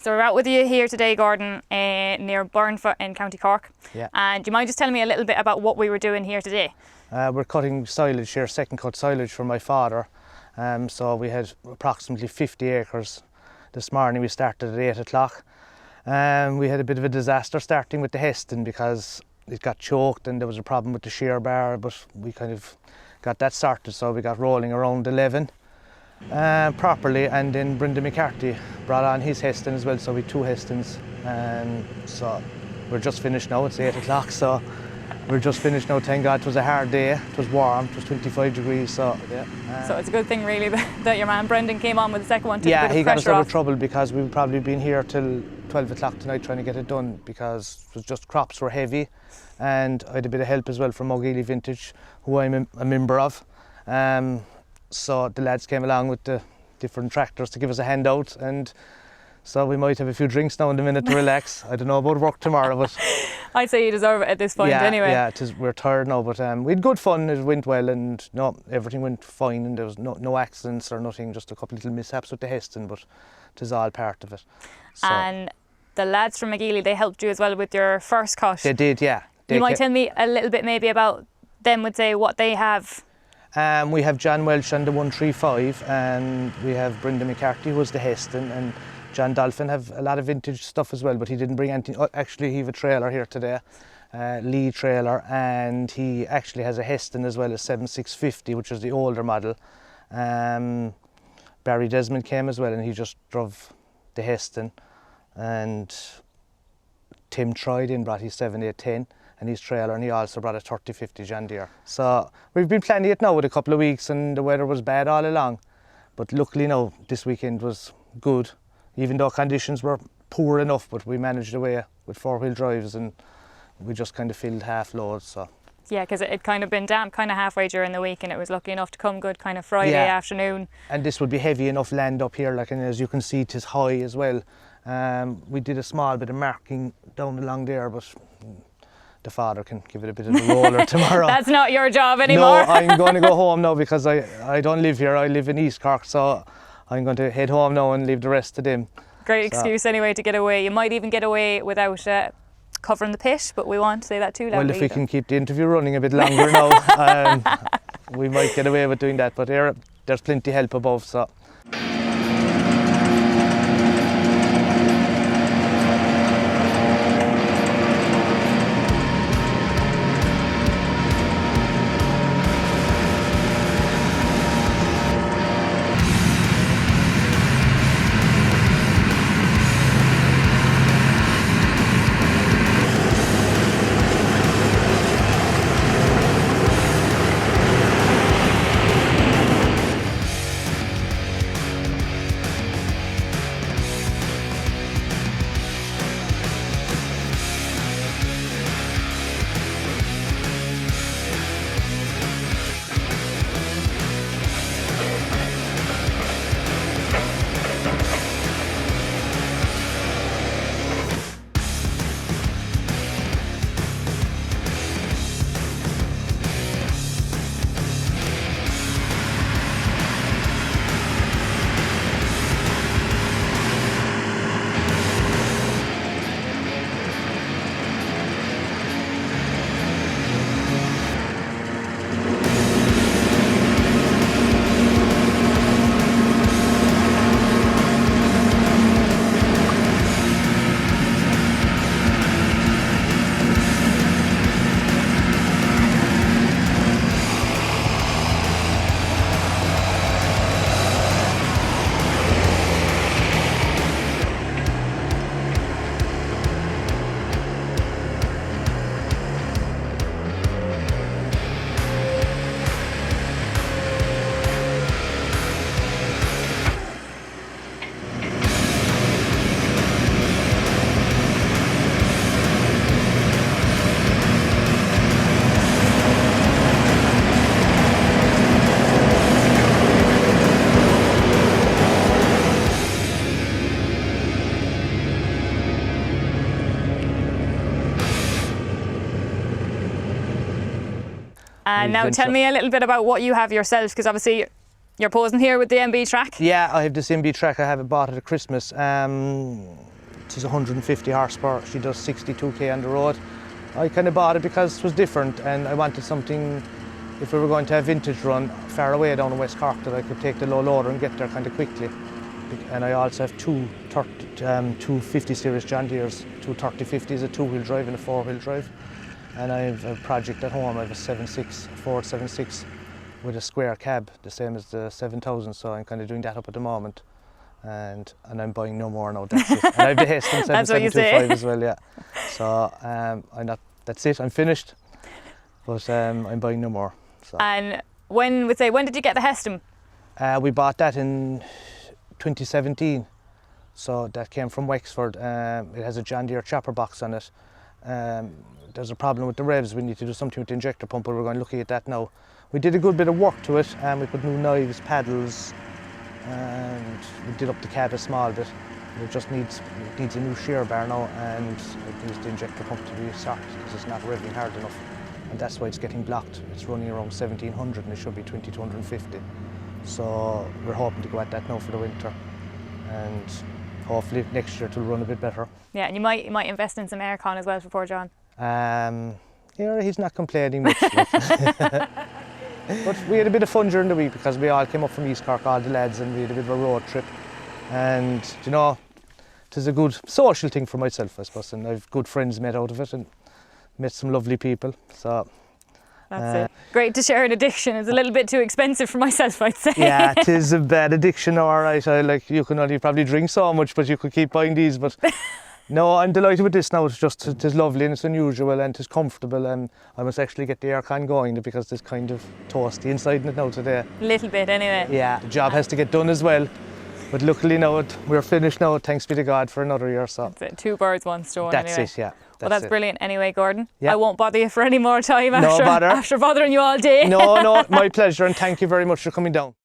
So we're out with you here today, Gordon, near Burnfoot in County Cork. Yeah. And do you mind just telling me a little bit about what we were doing here today? We're cutting silage here, second cut silage for my father. So we had approximately 50 acres. This morning we started at 8 o'clock. We had a bit of a disaster starting with the Heston because it got choked and there was a problem with the shear bar, but we kind of got that sorted, so we got rolling around 11 properly, and then Brendan McCarthy brought on his Heston as well, so we had 2 Hestons. So we're just finished now, it's 8 o'clock, so we're just finished now. Thank God, it was a hard day, it was warm, it was 25 degrees, so yeah. So it's a good thing really that your man Brendan came on with the second one. Yeah, he got us out of trouble because we've probably been here till 12 o'clock tonight trying to get it done, because it was just crops were heavy, and I had a bit of help as well from Mogeely Vintage, who I'm a member of. So the lads came along with the different tractors to give us a handout, and so we might have a few drinks now in a minute to relax. I don't know about work tomorrow, but I'd say you deserve it at this point anyway. Yeah, we're tired now, but we had good fun, it went well, and no, everything went fine, and there was no accidents or nothing, just a couple of little mishaps with the Heston, but it is all part of it. So. And the lads from Mogeely, they helped you as well with your first cut. They did, yeah. You might tell me a little bit maybe about them, would say what they have. We have John Welsh on the 135, and we have Brendan McCarthy, who was the Heston, and John Dolphin have a lot of vintage stuff as well, but he didn't bring anything. Oh, actually, he have a trailer here today, Lee trailer, and he actually has a Heston as well, a 7650, which is the older model. Barry Desmond came as well, and he just drove the Heston, and Tim Troy in brought his 7810 and his trailer, and he also brought a 3050 John Deere. So we've been planning it now with a couple of weeks, and the weather was bad all along, but luckily now this weekend was good, even though conditions were poor enough, but we managed away with 4-wheel drives, and we just kind of filled half loads. So yeah, because it kind of been damp kind of halfway during the week, and it was lucky enough to come good kind of Friday afternoon. And this would be heavy enough land up here, like, and as you can see, it is high as well. We did a small bit of marking down along there, but the father can give it a bit of a roller tomorrow. That's not your job anymore. No, I'm going to go home now, because I don't live here, I live in East Cork, so I'm going to head home now and leave the rest to them. Great excuse anyway to get away. You might even get away without covering the pit, but we won't say that too loudly. Well, if we can keep the interview running a bit longer now, we might get away with doing that, but there's plenty help above, so. And now tell me a little bit about what you have yourself, because obviously You're posing here with the MB track. Yeah, I have this MB track. I have it bought at Christmas. She's 150 horsepower. She does 62k on the road. I kind of bought it because it was different, and I wanted something, if we were going to have vintage run far away down in West Cork, that I could take the low loader and get there kind of quickly. And I also have two 50 series John Deeres, two 3050s, a two-wheel drive and a four-wheel drive. And I have a project at home. I have a 7.6, Ford 7.6 with a square cab, the same as the 7000. So I'm kind of doing that up at the moment. And I'm buying no more now. That's it. And I have the Heston 7725 as well. Yeah. So that's it. I'm finished. But I'm buying no more. So. And when did you get the Heston? We bought that in 2017. So that came from Wexford. It has a John Deere chopper box on it. There's a problem with the revs. We need to do something with the injector pump, but we're going looking at that now. We did a good bit of work to it. We put new knives, paddles, and we did up the cab a small bit. It needs a new shear bar now, and it needs the injector pump to be sorted because it's not revving hard enough, and that's why it's getting blocked. It's running around 1700 and it should be 2250. So we're hoping to go at that now for the winter, and hopefully next year it'll run a bit better. Yeah, and you might invest in some aircon as well for poor John. Yeah, he's not complaining much. But we had a bit of fun during the week because we all came up from East Cork, all the lads, and we had a bit of a road trip. And you know, it is a good social thing for myself, I suppose, and I've good friends made out of it and met some lovely people. So that's it. Great to share an addiction. It's a little bit too expensive for myself, I'd say. Yeah, it is a bad addiction, all right. You can only probably drink so much, but you could keep buying these. But no, I'm delighted with this now. It is lovely and it's unusual and it's comfortable, and I must actually get the aircon going because it's kind of toasty inside it now today. Little bit anyway. Yeah, the job has to get done as well. But luckily now we're finished now, thanks be to God, for another year. So that's it. 2 birds, 1 stone. That's anyway. it, yeah. That's brilliant. Anyway, Gordon, yeah. I won't bother you for any more time after bothering you all day. No, my pleasure, and thank you very much for coming down.